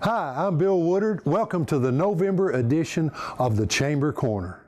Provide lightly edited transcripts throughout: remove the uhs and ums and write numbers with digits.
Hi, I'm Bill Woodard. Welcome to the November edition of the Chamber Corner.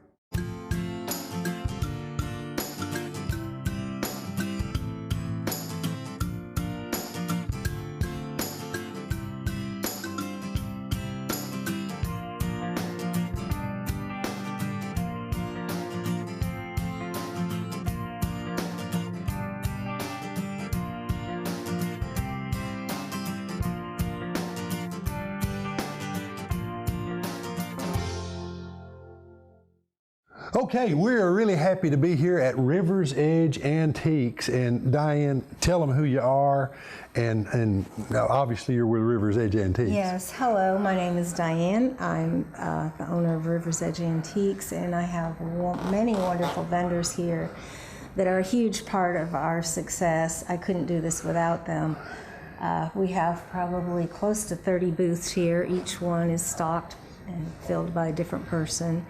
Okay, we're really happy to be here at River's Edge Antiques. And Diane, tell them who you are, and obviously you're with River's Edge Antiques. Yes, hello, my name is Diane. I'm the owner of River's Edge Antiques, and I have many wonderful vendors here that are a huge part of our success. I couldn't do this without them. We have probably close to 30 booths here. Each one is stocked and filled by a different person.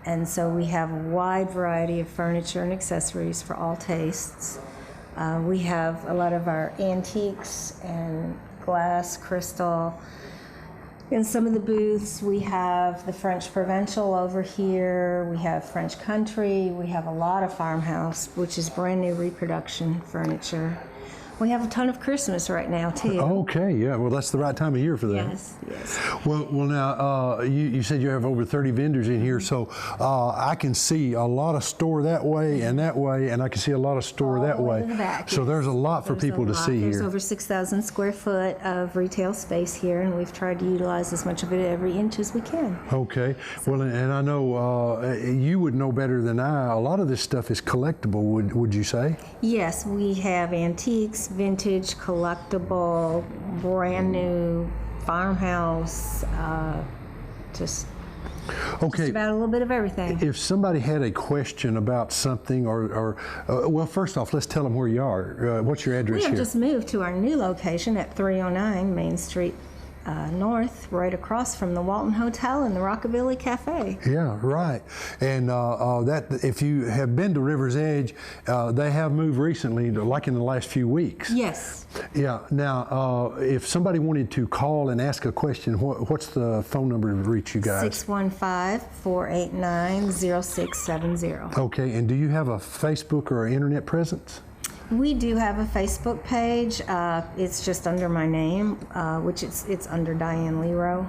And so we have a wide variety of furniture and accessories for all tastes. We have a lot of our antiques and glass, crystal. In some of the booths, we have the French Provincial over here. We have French Country. We have a lot of farmhouse, which is brand new reproduction furniture. We have a ton of Christmas right now, too. Okay, yeah, well, that's the right time of year for that. Yes, yes. Well now, you said you have over 30 vendors in here, so I can see a lot of store that way, and I can see a lot of store that way. The back, so yes. There's a lot for people to see here. There's over 6,000 square foot of retail space here, and we've tried to utilize as much of it every inch as we can. Okay, well, and I know you would know better than I, a lot of this stuff is collectible, would you say? Yes, we have antiques, vintage, collectible, brand new, farmhouse, just about a little bit of everything. If somebody had a question about something, well, first off, let's tell them where you are. What's your address here? We have just moved to our new location at 309 Main Street North, right across from the Walton Hotel and the Rockabilly Cafe. Yeah, right. And that, if you have been to River's Edge, they have moved recently, like in the last few weeks. Yes. Yeah. Now, if somebody wanted to call and ask a question, what's the phone number to reach you guys? 615-489-0670. Okay. And do you have a Facebook or an internet presence? We do have a Facebook page. It's just under my name, which it's under Diane LIEROW.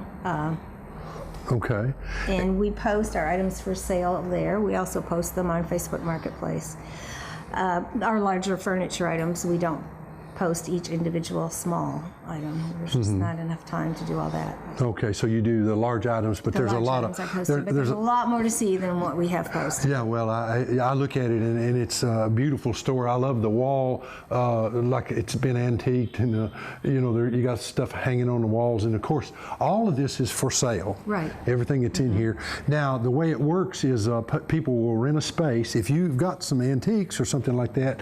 Okay. And we post our items for sale there. We also post them on Facebook Marketplace. Our larger furniture items, we don't post each individual small item. There's just not enough time to do all that. Okay, so you do the large items, but there's a lot of there's a lot more to see than what we have posted. Yeah, well, I look at it and it's a beautiful store. I love the wall, like it's been antiqued, and you know, you got stuff hanging on the walls, and of course, all of this is for sale. Right. Everything that's in here. Now, the way it works is people will rent a space. If you've got some antiques or something like that,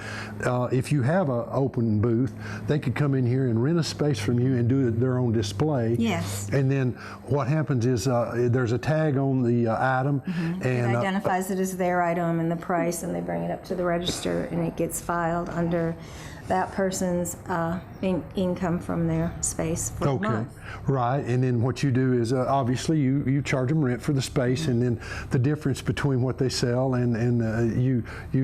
if you have an open booth, they could come in here and rent a space from you and do their own display. Yes. And then what happens is there's a tag on the item, and it identifies it as their item and the price, and they bring it up to the register, and it gets filed under that person's income from their space for the month. Right, and then what you do is obviously you charge them rent for the space, and then the difference between what they sell and you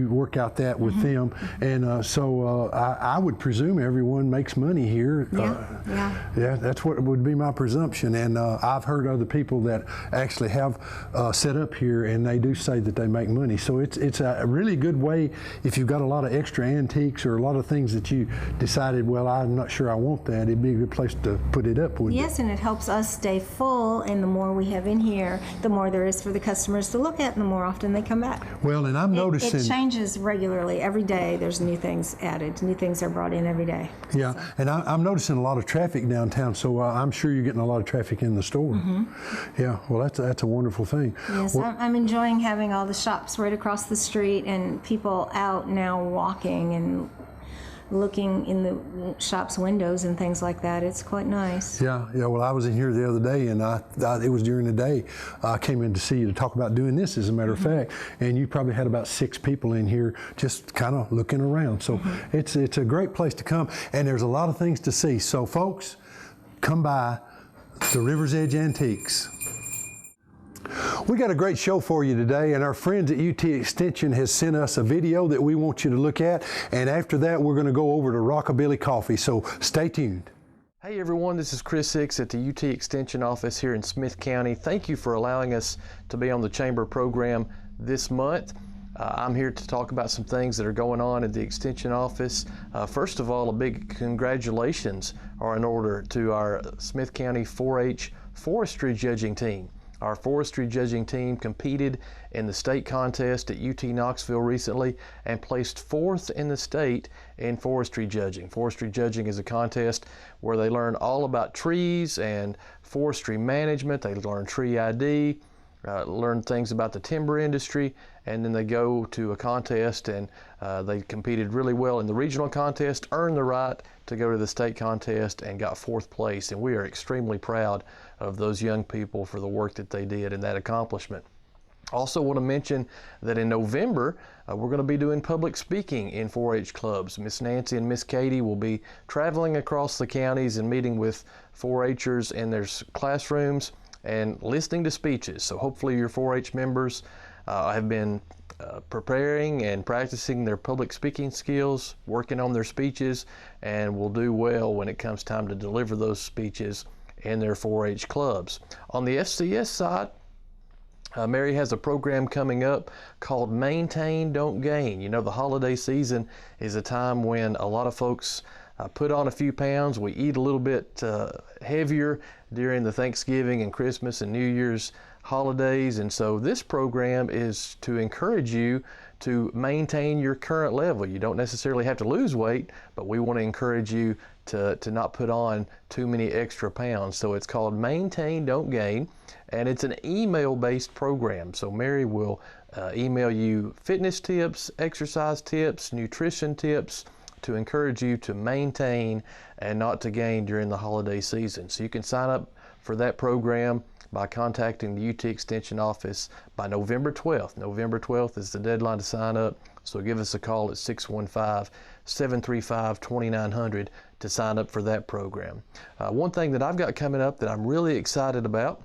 work out that with them, and so I would presume everyone makes money here. Yeah, that's what would be my presumption, and I've heard other people that actually have set up here, and they do say that they make money. So it's a really good way if you've got a lot of extra antiques or a lot of things that you decided, well, I'm not sure I want that. It'd be a good place to put it up, wouldn't it? Yes, and it helps us stay full, and the more we have in here, the more there is for the customers to look at, and the more often they come back. Well, and I'm noticing... It changes regularly. Every day there's new things added. New things are brought in every day. Yeah, so. And I'm noticing a lot of traffic downtown, so I'm sure you're getting a lot of traffic in the store. Yeah, well, that's a wonderful thing. Yes, well, I'm enjoying having all the shops right across the street and people out now walking and looking in the shop's windows and things like that. It's quite nice. Yeah. Well, I was in here the other day, and it was during the day. I came in to see you to talk about doing this, as a matter of fact, and you probably had about 6 people in here just kind of looking around. So it's a great place to come, and there's a lot of things to see. So folks, come by, the River's Edge Antiques. We got a great show for you today, and our friends at UT Extension has sent us a video that we want you to look at, and after that we're going to go over to Rockabilly Coffee, so stay tuned. Hey everyone, this is Chris Hicks at the UT Extension office here in Smith County. Thank you for allowing us to be on the Chamber program this month. I'm here to talk about some things that are going on at the Extension office. First of all, a big congratulations are in order to our Smith County 4-H forestry judging team. Our forestry judging team competed in the state contest at UT Knoxville recently and placed 4th in the state in forestry judging. Forestry judging is a contest where they learn all about trees and forestry management. They learn tree ID, learn things about the timber industry, and then they go to a contest, and they competed really well in the regional contest, earned the right to go to the state contest, and got 4th place. And we are extremely proud of those young people for the work that they did and that accomplishment. Also want to mention that in November, we're going to be doing public speaking in 4-H clubs. Miss Nancy and Miss Katie will be traveling across the counties and meeting with 4-Hers in their classrooms and listening to speeches. So hopefully your 4-H members have been preparing and practicing their public speaking skills, working on their speeches, and will do well when it comes time to deliver those speeches in their 4-H clubs. On the FCS side, Mary has a program coming up called Maintain, Don't Gain. You know, the holiday season is a time when a lot of folks put on a few pounds. We eat a little bit heavier during the Thanksgiving and Christmas and New Year's holidays, and so this program is to encourage you to maintain your current level. You don't necessarily have to lose weight, but we want to encourage you to not put on too many extra pounds. So it's called Maintain, Don't Gain, and it's an email-based program. So Mary will email you fitness tips, exercise tips, nutrition tips, to encourage you to maintain and not to gain during the holiday season. So you can sign up for that program by contacting the UT Extension office by November 12th. November 12th is the deadline to sign up, so give us a call at 615-735-2900 to sign up for that program. One thing that I've got coming up that I'm really excited about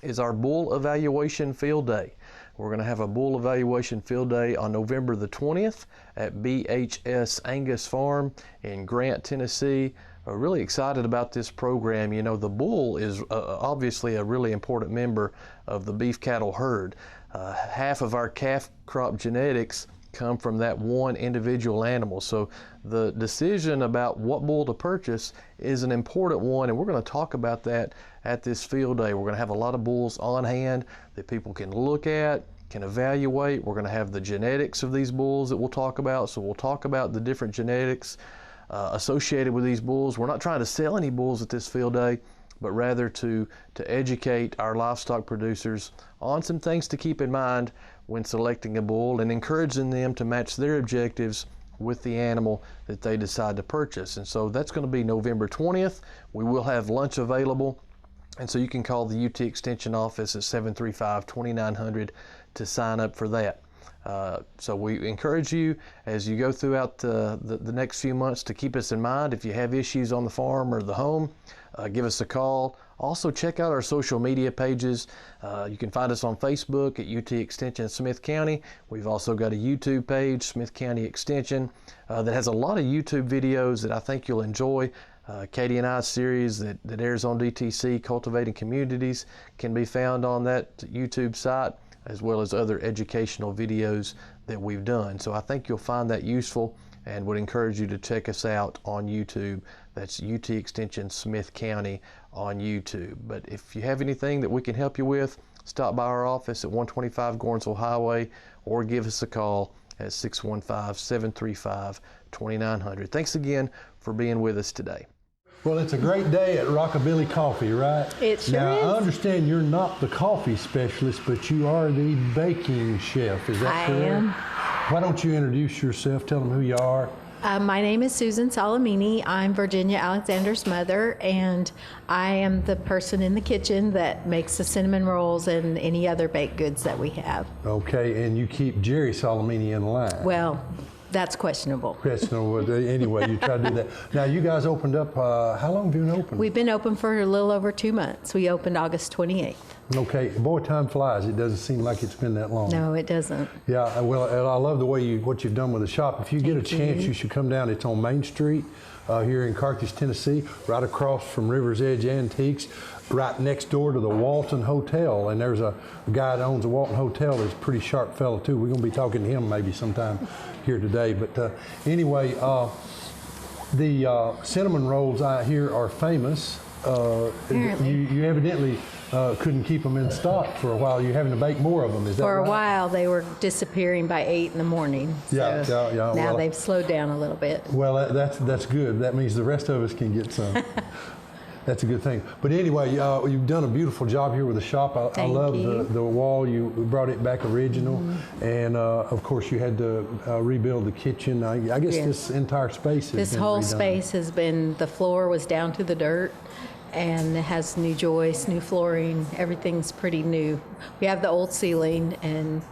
is our Bull Evaluation Field Day. We're going to have a Bull Evaluation Field Day on November the 20th at BHS Angus Farm in Grant, Tennessee. We're really excited about this program. You know, the bull is obviously a really important member of the beef cattle herd. Half of our calf crop genetics come from that one individual animal. So the decision about what bull to purchase is an important one, and we're going to talk about that at this field day. We're going to have a lot of bulls on hand that people can look at, can evaluate. We're going to have the genetics of these bulls that we'll talk about. So we'll talk about the different genetics associated with these bulls. We're not trying to sell any bulls at this field day, but rather to educate our livestock producers on some things to keep in mind when selecting a bull and encouraging them to match their objectives with the animal that they decide to purchase. And so that's going to be November 20th. We will have lunch available, and so you can call the UT Extension office at 735-2900 to sign up for that. So we encourage you as you go throughout the next few months to keep us in mind. If you have issues on the farm or the home, give us a call. Also check out our social media pages. You can find us on Facebook at UT Extension Smith County. We've also got a YouTube page, Smith County Extension, that has a lot of YouTube videos that I think you'll enjoy. Katie and I's series that airs on DTC, Cultivating Communities, can be found on that YouTube site, as well as other educational videos that we've done. So I think you'll find that useful and would encourage you to check us out on YouTube. That's UT Extension Smith County on YouTube. But if you have anything that we can help you with, stop by our office at 125 Gornsville Highway or give us a call at 615-735-2900. Thanks again for being with us today. Well, it's a great day at Rockabilly Coffee, right? It sure now, is. I understand you're not the coffee specialist, but you are the baking chef. Is that correct? I am. Why don't you introduce yourself? Tell them who you are. My name is Susan Solimine. I'm Virginia Alexander's mother, and I am the person in the kitchen that makes the cinnamon rolls and any other baked goods that we have. Okay, and you keep Jerry Solimine in line. Well, That's questionable. Questionable. Anyway, you try to do that. Now, you guys opened up, how long have you been open? We've been open for a little over 2 months. We opened August 28th. Okay, boy, time flies. It doesn't seem like it's been that long. No, it doesn't. Yeah, well, and I love the way what you've done with the shop. If you get a chance, you should come down. It's on Main Street here in Carthage, Tennessee, right across from River's Edge Antiques, right next door to the Walton Hotel. And there's a guy that owns the Walton Hotel that's a pretty sharp fellow too. We're going to be talking to him maybe sometime here today. But anyway, the cinnamon rolls out here are famous. You evidently couldn't keep them in stock for a while. You're having to bake more of them, is that right? For a while, they were disappearing by 8 in the morning. Yeah. Now Well, they've slowed down a little bit. Well, that's good. That means the rest of us can get some. That's a good thing. But anyway, you've done a beautiful job here with the shop. I love the wall. You brought it back original. And of course, you had to rebuild the kitchen. I guess this entire space has been This whole redone. space has been, the floor was down to the dirt, and it has new joists, new flooring. Everything's pretty new. We have the old ceiling and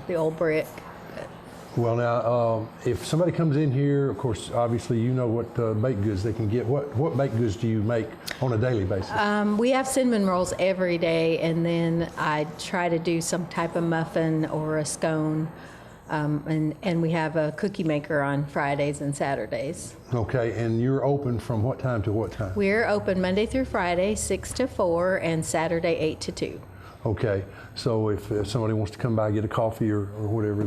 the old brick. Well, now, if somebody comes in here, of course, obviously, you know what baked goods they can get. What baked goods do you make on a daily basis? We have cinnamon rolls every day, and then I try to do some type of muffin or a scone. And we have a cookie maker on Fridays and Saturdays. Okay, and you're open from what time to what time? We're open Monday through Friday, 6 to 4, and Saturday, 8 to 2. Okay, so if somebody wants to come by, get a coffee or whatever,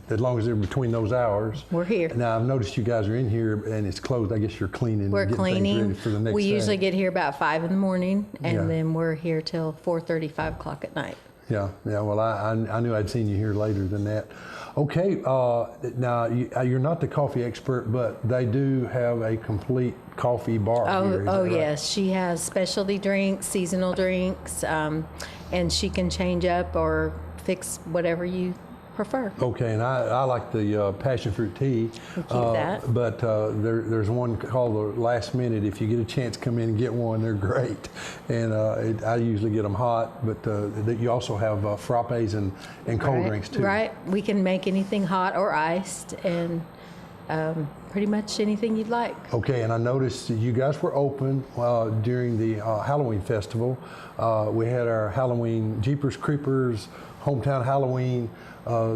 as long as they're between those hours. We're here. Now, I've noticed you guys are in here and it's closed. I guess you're cleaning. We're and getting things cleaning. ready for the next We day. usually get here about 5 in the morning, and Yeah. then we're here till 4:30, 5 o'clock at night. Yeah. Well, I knew I'd seen you here later than that. Okay. Now you're not the coffee expert, but they do have a complete coffee bar here. Is that right? Yes. She has specialty drinks, seasonal drinks, and she can change up or fix whatever you prefer. Okay, and I like the passion fruit tea. We keep that. But there's one called the Last Minute. If you get a chance, come in and get one. They're great, and I usually get them hot. But you also have frappes and cold drinks too. Right. We can make anything hot or iced, and pretty much anything you'd like. Okay, and I noticed that you guys were open during the Halloween festival. We had our Halloween Jeepers Creepers Hometown Halloween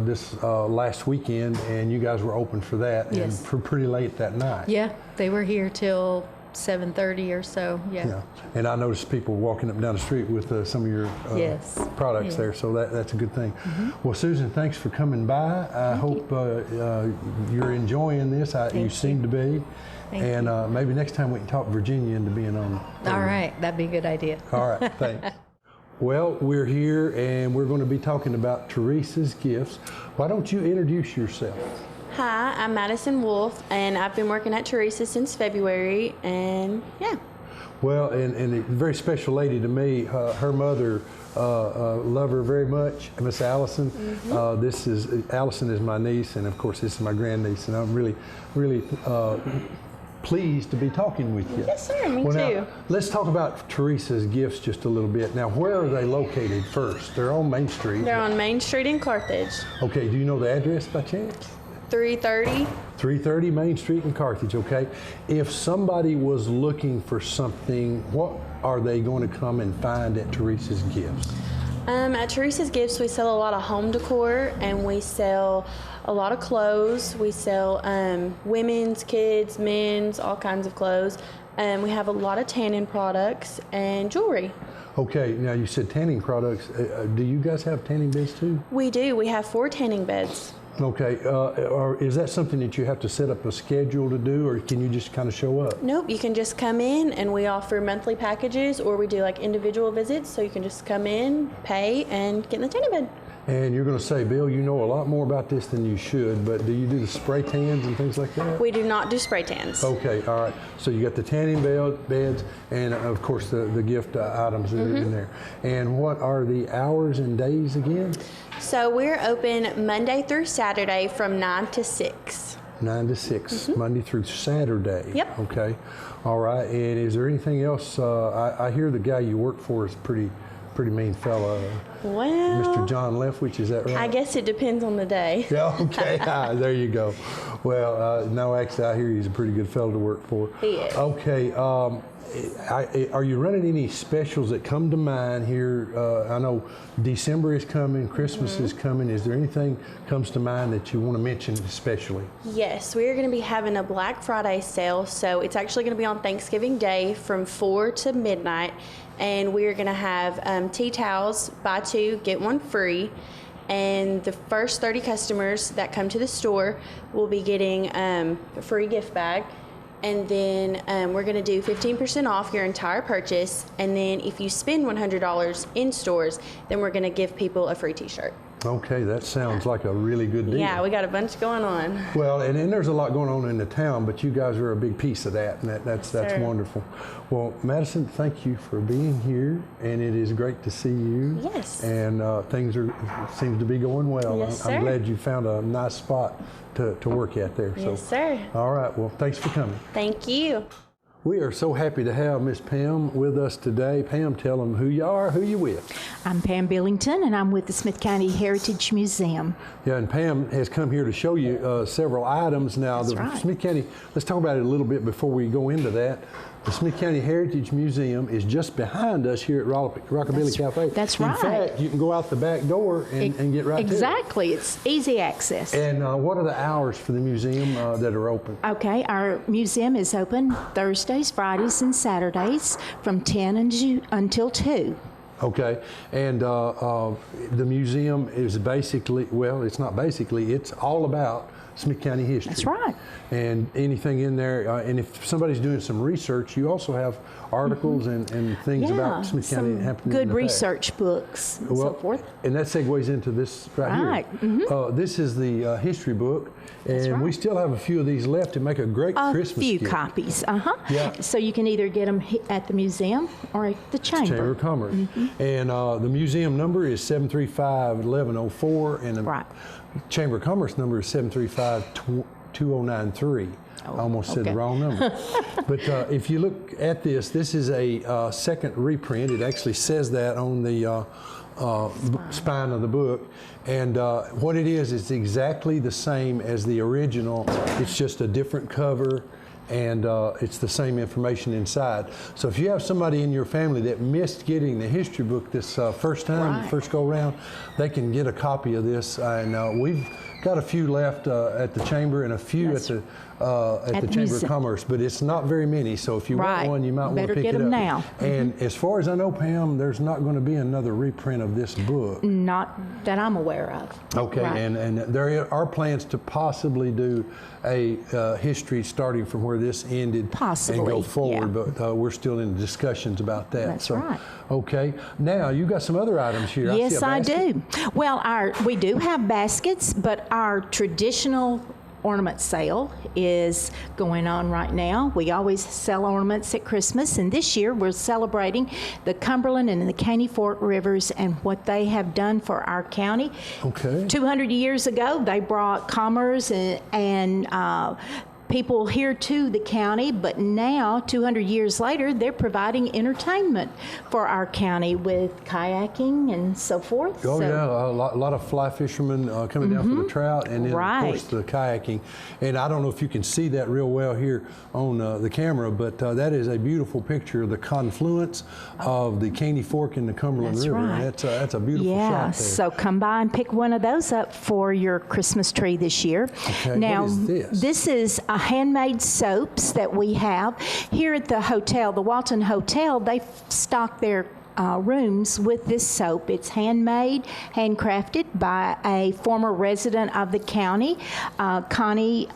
this last weekend, and you guys were open for that. Yes. And pretty late that night. Yeah, they were here till 7:30 or so. Yeah, and I noticed people walking up and down the street with some of your products there, so that's a good thing. Well, Susan, thanks for coming by. I hope you're enjoying this. You seem to be. And maybe next time we can talk Virginia into being on. All right, that'd be a good idea. All right, thanks. Well, we're here and we're going to be talking about Teresa's Gifts. Why don't you introduce yourself? Hi, I'm Madison Wolf, and I've been working at Teresa's since February, and yeah. Well, and a very special lady to me. Her mother, love her very much, Miss Allison. Allison is my niece, and of course this is my grandniece, and I'm really, really pleased to be talking with you. Yes, sir, me too. Now, let's talk about Teresa's Gifts just a little bit. Now, where are they located first? They're on Main Street. They're on Main Street in Carthage. Okay, do you know the address by chance? 330. 330 Main Street in Carthage, okay. If somebody was looking for something, what are they going to come and find at Teresa's Gifts? At Teresa's Gifts, we sell a lot of home decor, and we sell a lot of clothes. We sell women's, kids, men's, all kinds of clothes. We have a lot of tanning products and jewelry. Okay, now you said tanning products. Do you guys have tanning beds too? We do. We have 4 tanning beds. Okay, or is that something that you have to set up a schedule to do, or can you just kind of show up? Nope, you can just come in, and we offer monthly packages, or we do like individual visits, so you can just come in, pay, and get in the tanning bed. And you're going to say, Bill, you know a lot more about this than you should, but do you do the spray tans and things like that? We do not do spray tans. Okay, all right. So you got the tanning beds and, of course, the gift items that are in there. And what are the hours and days again? So we're open Monday through Saturday from 9 to 6. 9 to 6, Monday through Saturday. Yep. Okay. All right. And is there anything else? I hear the guy you work for is pretty pretty mean fella. Well, Mr. John Leftwich, is that right? I guess it depends on the day. Yeah, okay, there you go. Well, no, actually, I hear he's a pretty good fellow to work for. He is. Okay, are you running any specials that come to mind here? I know December is coming, Christmas is coming. Is there anything comes to mind that you want to mention especially? Yes, we are going to be having a Black Friday sale. So it's actually going to be on Thanksgiving Day from 4 to midnight. And we are going to have tea towels, buy 2, get 1 free. And the first 30 customers that come to the store will be getting a free gift bag. And then we're going to do 15% off your entire purchase. And then if you spend $100 in stores, then we're going to give people a free t-shirt. Okay, that sounds like a really good deal. Yeah, we got a bunch going on. Well, and there's a lot going on in the town, but you guys are a big piece of that, and that's Sure. wonderful. Well, Madison, thank you for being here, and it is great to see you. Yes. And things seem to be going well. Yes, I'm sir. glad you found a nice spot to work at there. Yes, sir. All right, well, thanks for coming. Thank you. We are so happy to have Miss Pam with us today. Pam, tell them who you are, who you with. I'm Pam Billington, and I'm with the Smith County Heritage Museum. Yeah, and Pam has come here to show you several items. Now, That's the right. Smith County, let's talk about it a little bit before we go into that. The Smith County Heritage Museum is just behind us here at Rockabilly Cafe. That's In right. fact, you can go out the back door and get right Exactly. It's easy access. there. And what are the hours for the museum that are open? Okay, our museum is open Thursdays, Fridays, and Saturdays from 10 until 2. Okay, and the museum is basically, well, it's not basically, it's all about Smith County history. That's right. And anything in there, and if somebody's doing some research, you also have articles and things about Smith County some happening good in the past. research books and so forth. And that segues into this right here. This is the history book, and right. we still have a few of these left to make a great A Christmas few gift. copies. Yeah. So you can either get them at the museum or at the chamber. Chamber of Commerce. And the museum number is 735-1104, and the Right. Chamber of Commerce number is 735-2093. I almost said the okay. wrong number. But if you look at this, this is a second reprint. It actually says that on the spine of the book. And what it is exactly the same as the original. It's just a different cover, and it's the same information inside. So if you have somebody in your family that missed getting the history book this first time, Right. first go around, they can get a copy of this. And we've got a few left at the chamber and a few That's at the Chamber of museum. Commerce, but it's not very many. So if you want Right. one, you might want to Better pick get it up. 'em now. And as far as I know, Pam, there's not going to be another reprint of this book. Not that I'm aware of. Okay, Right. and there are plans to possibly do a history starting from where this ended and Possibly, go forward, yeah. but we're still in discussions about that. That's right. Okay, now you got some other items here. I see Yes, a I basket. do. Well, we do have baskets, but our traditional ornament sale is going on right now. We always sell ornaments at Christmas, and this year we're celebrating the Cumberland and the Caney Fork rivers and what they have done for our county. Okay. 200 years ago, they brought commerce and people here to the county, but now, 200 years later, they're providing entertainment for our county with kayaking and so forth. Oh So- yeah, a lot of fly fishermen coming down for the trout, and then of course Right. the kayaking. And I don't know if you can see that real well here on the camera, but that is a beautiful picture of the confluence of the Caney Fork and the Cumberland That's River. right. And that's a beautiful shot Yeah, there. so come by and pick one of those up for your Christmas tree this year. Okay, Now, what is this? This is handmade soaps that we have here at the hotel, the Walton Hotel. They stock their rooms with this soap. It's handmade, handcrafted by a former resident of the county, Connie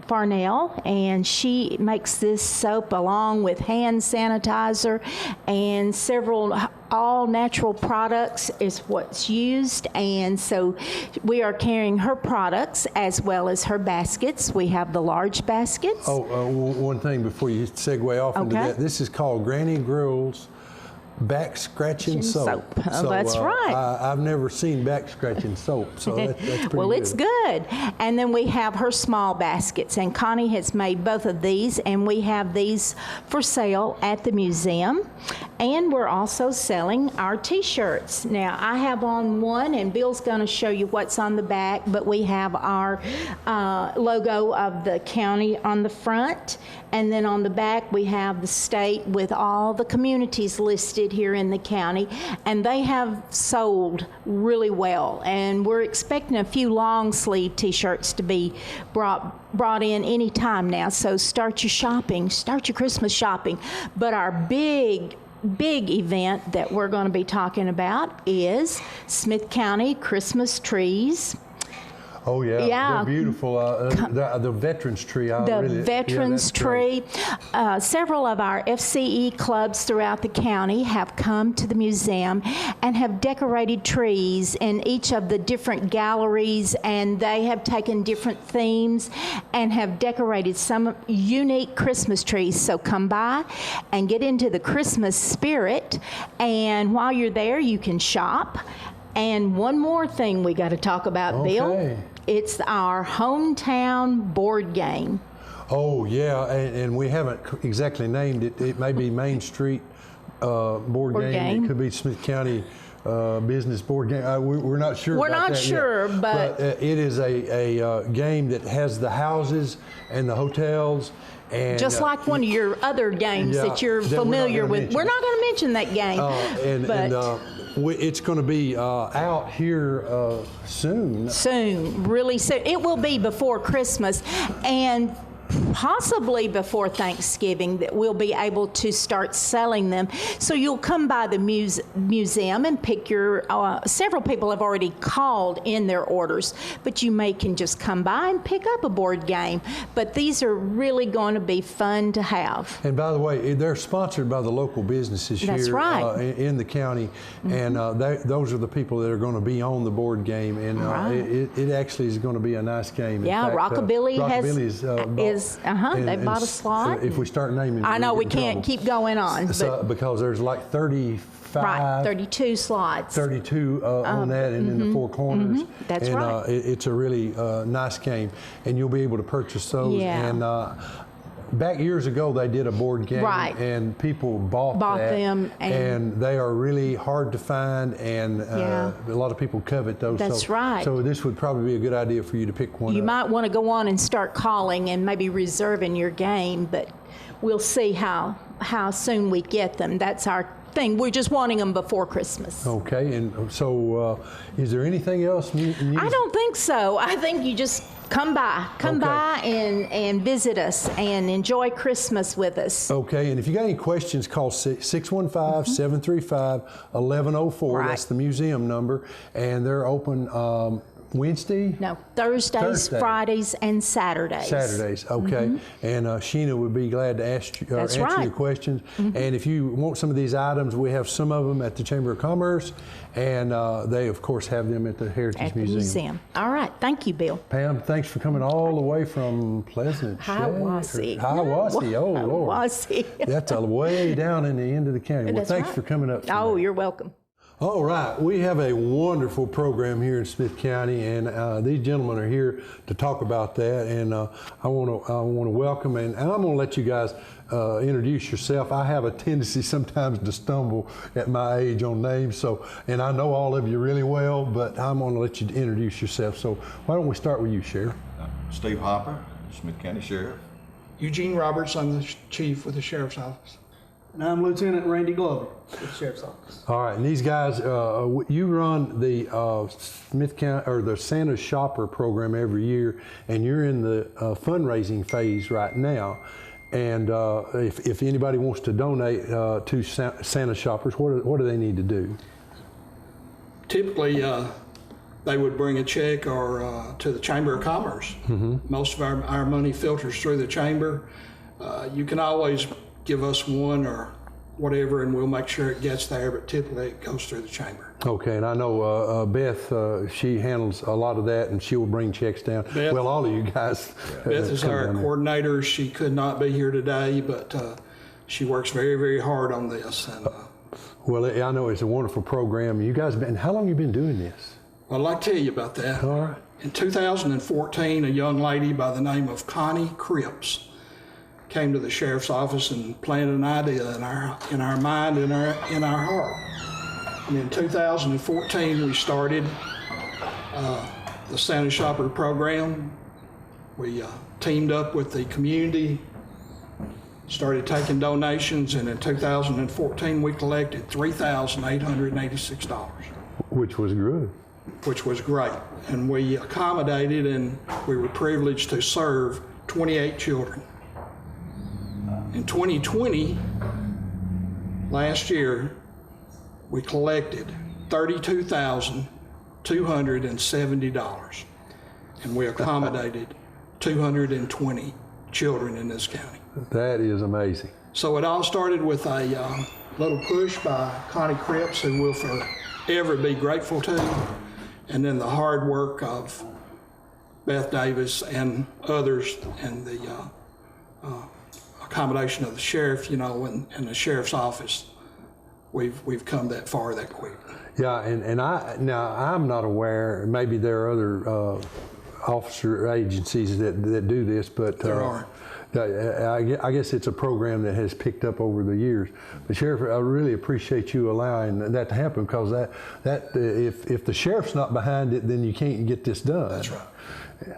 Farnell, and she makes this soap along with hand sanitizer and several all natural products is what's used, and so we are carrying her products as well as her baskets. We have the large baskets. One thing before you segue off into Okay. that, this is called Granny Grill's back scratching soap. Oh, that's right. I've never seen back scratching soap, so that's pretty Well, good. it's good. And then we have her small baskets, and Connie has made both of these, and we have these for sale at the museum. And we're also selling our T-shirts. Now, I have on one, and Bill's going to show you what's on the back, but we have our logo of the county on the front, and then on the back we have the state with all the communities listed here in the county, and they have sold really well, and we're expecting a few long sleeve T-shirts to be brought in any time now. So start your shopping, start your Christmas shopping. But our big event that we're going to be talking about is Smith County Christmas trees. Oh yeah, Yeah. they're beautiful. The veterans tree. The veterans tree. Several of our FCE clubs throughout the county have come to the museum and have decorated trees in each of the different galleries, and they have taken different themes and have decorated some unique Christmas trees. So come by and get into the Christmas spirit, and while you're there you can shop. And one more thing we got to talk about, Bill. It's our hometown board game. Oh yeah, and we haven't exactly named it. It may be Main Street board game. It could be Smith County business board game. We're not sure. We're about not that sure, yet. but it is a game that has the houses and the hotels. And, just like one of your other games that you're familiar with. We're not going to mention that game. It's going to be out here soon. Soon, really soon. It will be before Christmas, and possibly before Thanksgiving that we'll be able to start selling them. So you'll come by the museum and pick your, several people have already called in their orders, but you can just come by and pick up a board game. But these are really going to be fun to have. And by the way, they're sponsored by the local businesses That's here right. In the county, and those are the people that are going to be on the board game, and it actually is going to be a nice game. Yeah, in fact, Rockabilly they bought a slot. So if we start naming, I know we can't keep going on. Because there's like 35, right, 32 slots. 32 on that, and in the four corners. That's right. It's a really nice game, and you'll be able to purchase those. Yeah. And back years ago, they did a board game, right. and people bought them, and they are really hard to find, and a lot of people covet those. That's right. So this would probably be a good idea for you to pick one up. You might want to go on and start calling and maybe reserving your game, but we'll see how soon we get them. That's our thing. We're just wanting them before Christmas. Okay, and so is there anything else? I don't think so. I think you just come by and visit us and enjoy Christmas with us. Okay, and if you got any questions, call 615-735-1104. Right. That's the museum number, and they're open Wednesday? No, Thursdays, Fridays, and Saturdays. Saturdays, okay. And Sheena would be glad to answer your questions. And if you want some of these items, we have some of them at the Chamber of Commerce, and they, of course, have them at the Heritage Museum. All right, thank you, Bill. Pam, thanks for coming all the way from Pleasant. Hiwassee. Hiwassee, oh Lord. Hiwassee. That's way down in the end of the county. Well, thanks for coming up. Oh, you're welcome. All right, we have a wonderful program here in Smith County, and these gentlemen are here to talk about that. And I want to welcome, and I'm going to let you guys introduce yourself. I have a tendency sometimes to stumble at my age on names, and I know all of you really well, but I'm going to let you introduce yourself. So why don't we start with you, Sheriff? Steve Hopper, Smith County Sheriff. Eugene Roberts, I'm the chief with the Sheriff's Office. And I'm Lieutenant Randy Glover with the Sheriff's Office. All right, and these guys, you run the Smith County or the Santa Shopper program every year, and you're in the fundraising phase right now. And if anybody wants to donate to Santa Shoppers, what do they need to do? Typically, they would bring a check or to the Chamber of Commerce. Most of our money filters through the Chamber. You can always give us one or whatever, and we'll make sure it gets there, but typically it goes through the Chamber. Okay, and I know Beth, she handles a lot of that, and she will bring checks down. Beth, well, all of you guys. Beth is our coordinator. She could not be here today, but she works very, very hard on this. And, well, I know it's a wonderful program. You guys, how long have you been doing this? Well, I'd like to tell you about that. All right. In 2014, a young lady by the name of Connie Cripps came to the sheriff's office and planted an idea in our mind and in our heart. And in 2014, we started the Santa Shopper program. We teamed up with the community, started taking donations, and in 2014 we collected $3,886. Which was good. Which was great. And we accommodated and we were privileged to serve 28 children. In 2020, last year, we collected $32,270, and we accommodated 220 children in this county. That is amazing. So it all started with a little push by Connie Cripps, who we'll forever be grateful to, and then the hard work of Beth Davis and others, and the accommodation of the sheriff, you know, and the sheriff's office. We've come that far that quick. Yeah, and I'm not aware. Maybe there are other officer agencies that do this, but there are. I guess it's a program that has picked up over the years. But Sheriff, I really appreciate you allowing that to happen, because if the sheriff's not behind it, then you can't get this done. That's right.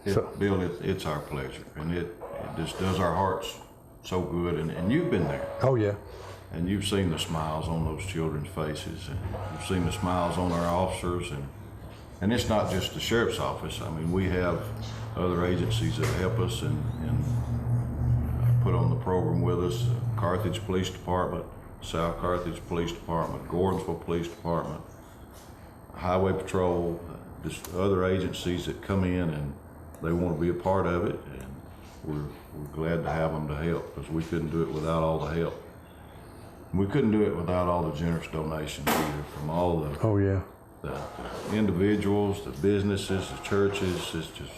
Yeah, so, Bill, it's our pleasure, and it just does our hearts so good. And you've been there. Oh yeah. And you've seen the smiles on those children's faces, and you've seen the smiles on our officers, and it's not just the sheriff's office. I mean, we have other agencies that help us and put on the program with us. Carthage Police Department, South Carthage Police Department, Gordonsville Police Department, Highway Patrol, just other agencies that come in and they want to be a part of it, and we're glad to have them to help, because we couldn't do it without all the help. We couldn't do it without all the generous donations either from all the the individuals, the businesses, the churches. It's just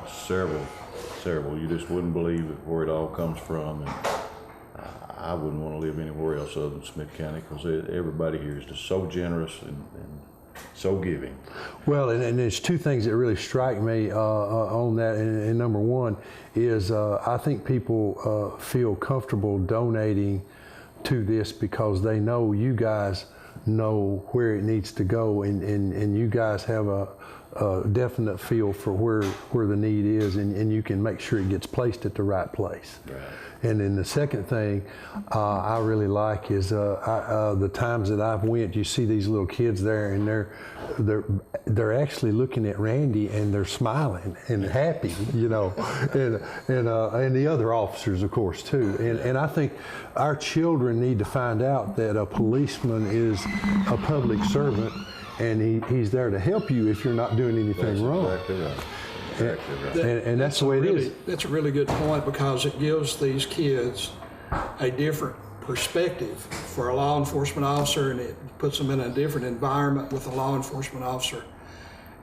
several. You just wouldn't believe it, where it all comes from. And I wouldn't want to live anywhere else other than Smith County, because everybody here is just so generous and so giving. Well, and there's two things that really strike me on that. And number one is I think people feel comfortable donating to this because they know you guys know where it needs to go, and you guys have a definite feel for where the need is, and you can make sure it gets placed at the right place. Right. And then the second thing I really like is the times that I've went, you see these little kids there, and they're actually looking at Randy and they're smiling and happy, you know, and the other officers, of course, too. And I think our children need to find out that a policeman is a public servant, and he's there to help you if you're not doing anything wrong. Exactly right. Exactly right. And that's the way it is. That's a really good point, because it gives these kids a different perspective for a law enforcement officer, and it puts them in a different environment with a law enforcement officer.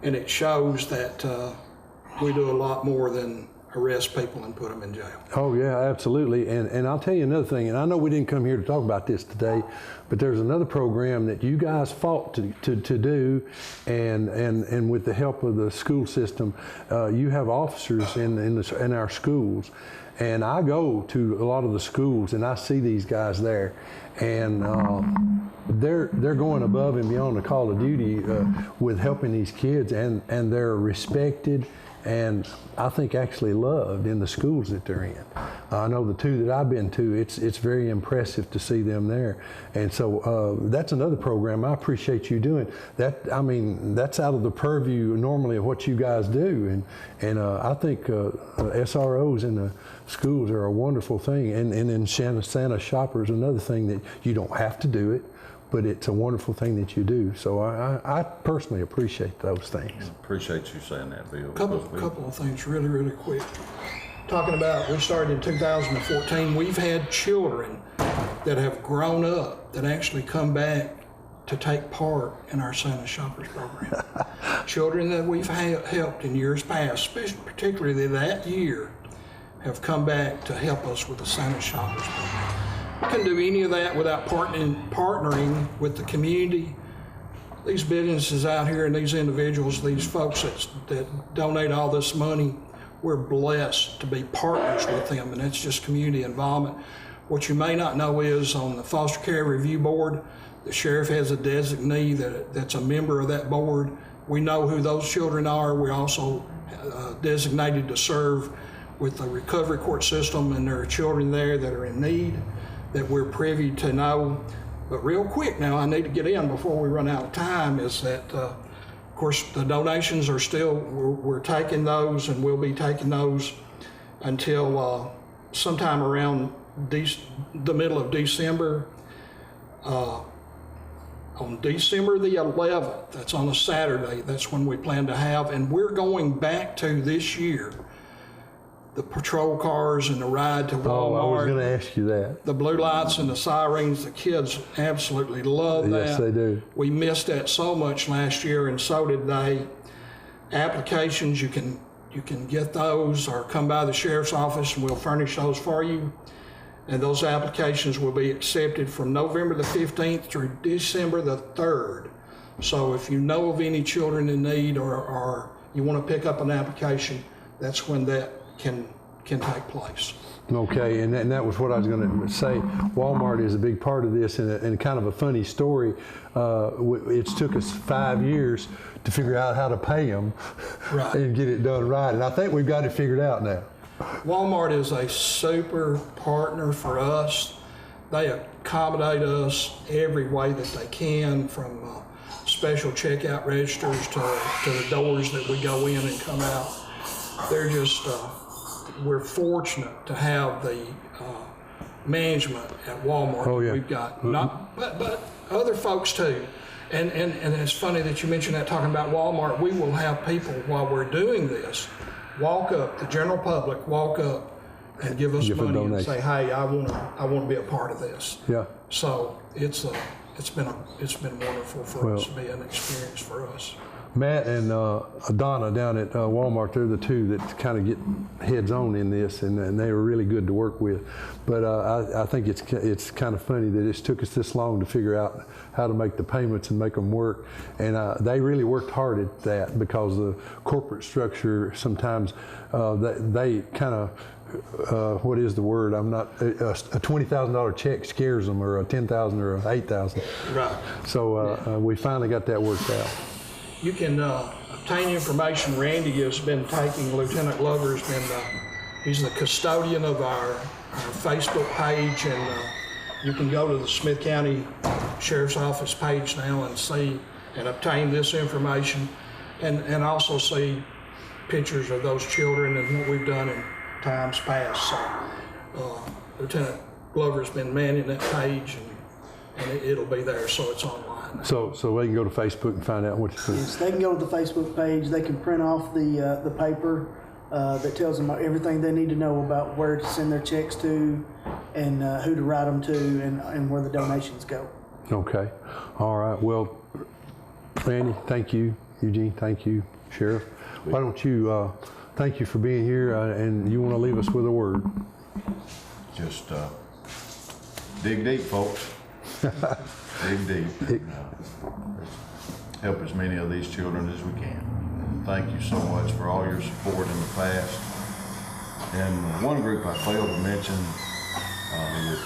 And it shows that we do a lot more than arrest people and put them in jail. Oh yeah, absolutely. And I'll tell you another thing, and I know we didn't come here to talk about this today, but there's another program that you guys fought to do, and with the help of the school system, you have officers in our schools, and I go to a lot of the schools and I see these guys there, and they're going above and beyond the call of duty with helping these kids, and they're respected, and I think actually loved in the schools that they're in. I know the two that I've been to, it's very impressive to see them there. And so that's another program I appreciate you doing. I mean, that's out of the purview normally of what you guys do. And I think SROs in the schools are a wonderful thing. And then Santa Shopper is another thing that you don't have to do it, but it's a wonderful thing that you do. So I personally appreciate those things. Appreciate you saying that, Bill. Couple of things really, really quick. Talking about, we started in 2014, we've had children that have grown up that actually come back to take part in our Santa Shoppers program. Children that we've helped in years past, particularly that year, have come back to help us with the Santa Shoppers program. We couldn't do any of that without partnering with the community. These businesses out here and these individuals, these folks that donate all this money, we're blessed to be partners with them, and it's just community involvement. What you may not know is on the Foster Care Review Board, the sheriff has a designee that's a member of that board. We know who those children are. We're also designated to serve with the recovery court system, and there are children there that are in need that we're privy to know. But real quick now, I need to get in before we run out of time, is that, of course, the donations are still, we're taking those, and we'll be taking those until sometime around the middle of December. On December the 11th, that's on a Saturday, that's when we plan to have, and we're going back to this year, the patrol cars and the ride to Walmart. Oh, I was going to ask you that. The blue lights and the sirens, the kids absolutely love that. Yes, they do. We missed that so much last year, and so did they. Applications, you can get those or come by the sheriff's office and we'll furnish those for you. And those applications will be accepted from November the 15th through December the 3rd. So if you know of any children in need or you want to pick up an application, that's when that can take place. Okay, and that was what I was going to say. Walmart is a big part of this, and kind of a funny story. It's took us 5 years to figure out how to pay them Right. and get it done right, and I think we've got it figured out now. Walmart is a super partner for us. They accommodate us every way that they can, from special checkout registers to the doors that we go in and come out. They're just, we're fortunate to have the management at Walmart. Oh, yeah. We've got, but other folks too. And it's funny that you mentioned that, talking about Walmart. We will have people, while we're doing this, walk up, the general public walk up and give us money and say, hey, I want to be a part of this. Yeah. So it's been wonderful for us to be an experience for us. Matt and Donna down at Walmart, they're the two that kind of get heads on in this, and they were really good to work with. But I think it's kind of funny that it's took us this long to figure out how to make the payments and make them work. And they really worked hard at that, because the corporate structure sometimes they kind of what is the word? I'm not a $20,000 check scares them, or a $10,000 or $8,000. Right. So we finally got that worked out. You can obtain information. Randy has been taking, Lieutenant Glover's been, he's the custodian of our Facebook page, and you can go to the Smith County Sheriff's Office page now and see and obtain this information, and also see pictures of those children and what we've done in times past. So Lieutenant Glover's been manning that page, and it'll be there, so it's online. So they can go to Facebook and find out what you think. Yes, they can go to the Facebook page. They can print off the paper that tells them everything they need to know about where to send their checks to, and who to write them to, and where the donations go. Okay. All right. Well, Randy, thank you. Eugene, thank you. Sheriff, why don't you thank you for being here, and you want to leave us with a word? Just dig deep, folks. Dig deep. Help as many of these children as we can. And thank you so much for all your support in the past. And one group I failed to mention that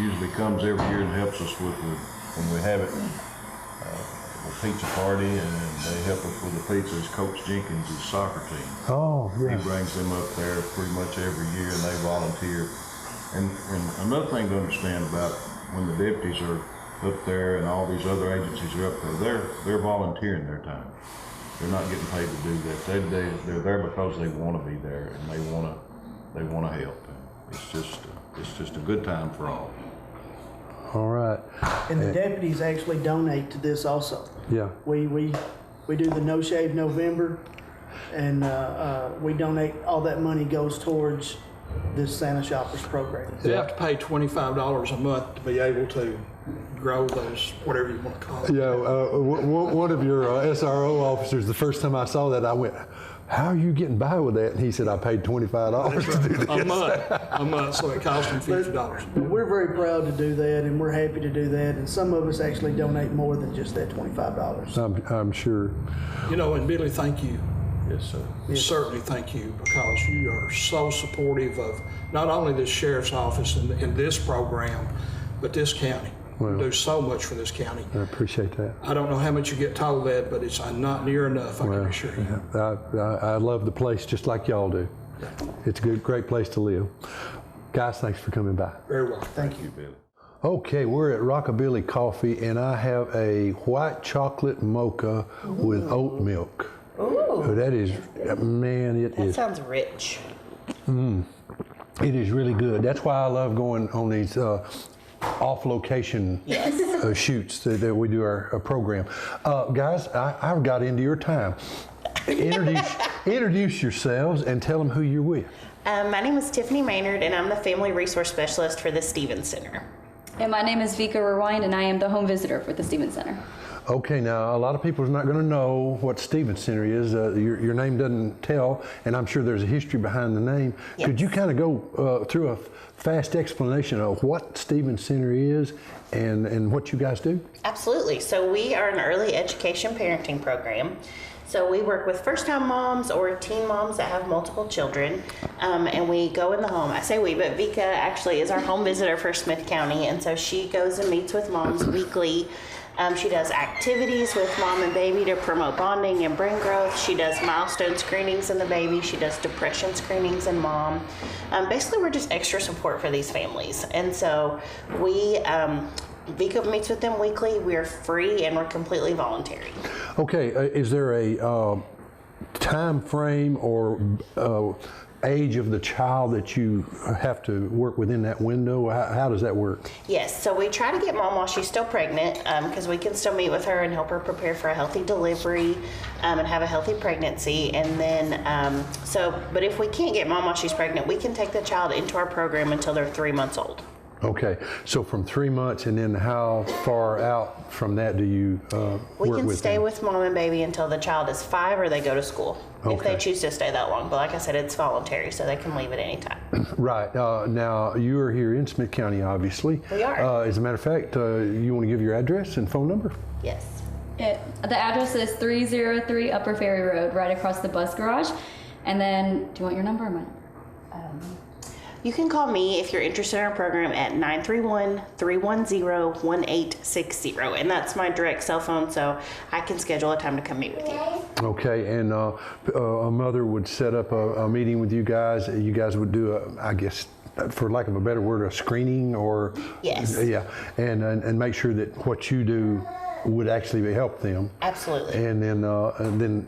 usually comes every year and helps us with when we have it, the pizza party, and they help us with the pizza, is Coach Jenkins' soccer team. Oh, yeah. He brings them up there pretty much every year, and they volunteer. And another thing to understand about when the deputies are up there and all these other agencies are up there, they're volunteering their time. They're not getting paid to do that. They're there because they want to be there, and they want to help. It's just a good time for all. All right. And the deputies actually donate to this also. Yeah. We do the No Shave November, and we donate. All that money goes towards this Santa Shoppers program. You have to pay $25 a month to be able to grow those, whatever you want to call it. Yeah. One of your SRO officers, the first time I saw that, I went, "How are you getting by with that?" And he said, "I paid $25 to do this." A month, so it cost him $50. But we're very proud to do that, and we're happy to do that. And some of us actually donate more than just that $25. I'm sure. You know, and Billy, thank you Yes, sir. Certainly, thank you, because you are so supportive of not only the sheriff's office and this program, but this county. You do so much for this county. I appreciate that. I don't know how much you get told that, but it's not near enough, I can assure you. I love the place just like y'all do. It's a good, great place to live. Guys, thanks for coming by. Very well. Thank you, Billy. Okay, we're at Rockabilly Coffee, and I have a white chocolate mocha with oat milk. Ooh. That is, man, it That is. sounds rich. It is really good. That's why I love going on these off-location shoots that we do our program. Guys, I've got into your time. Introduce yourselves and tell them who you're with. My name is Tiffany Maynard, and I'm the Family Resource Specialist for the Stevens Center. And my name is VICA RUHRWIEN, and I am the home visitor for the Stevens Center. Okay, now a lot of people are not going to know what Stevens Center is. Your name doesn't tell, and I'm sure there's a history behind the name. Yes. Could you kind of go through a fast explanation of what Stevens Center is and what you guys do? Absolutely. So we are an early education parenting program. So we work with first-time moms or teen moms that have multiple children, and we go in the home. I say we, but Vika actually is our home visitor for Smith County, and so she goes and meets with moms weekly. She does activities with mom and baby to promote bonding and brain growth. She does milestone screenings in the baby. She does depression screenings in mom. Basically, we're just extra support for these families, and so we. Vika meets with them weekly. We're free and we're completely voluntary. Okay, is there a time frame or age of the child that you have to work within that window? How does that work? Yes, so we try to get mom while she's still pregnant because we can still meet with her and help her prepare for a healthy delivery and have a healthy pregnancy. And then, but if we can't get mom while she's pregnant, we can take the child into our program until they're 3 months old. Okay, so from 3 months, and then how far out from that do you work with We can stay them? with mom and baby until the child is 5 or they go to school, if they choose to stay that long. But like I said, it's voluntary, so they can leave at any time. Right. Now, you are here in Smith County, obviously. We are. As a matter of fact, you want to give your address and phone number? Yes. The address is 303 Upper Ferry Road, right across the bus garage. And then, do you want your number or my number? You can call me if you're interested in our program at 931-310-1860, and that's my direct cell phone, so I can schedule a time to come meet with you. Okay, and a mother would set up a meeting with you guys. You guys would do, I guess, for lack of a better word, a screening or? Yes. Yeah, and make sure that what you do would actually help them. Absolutely. And then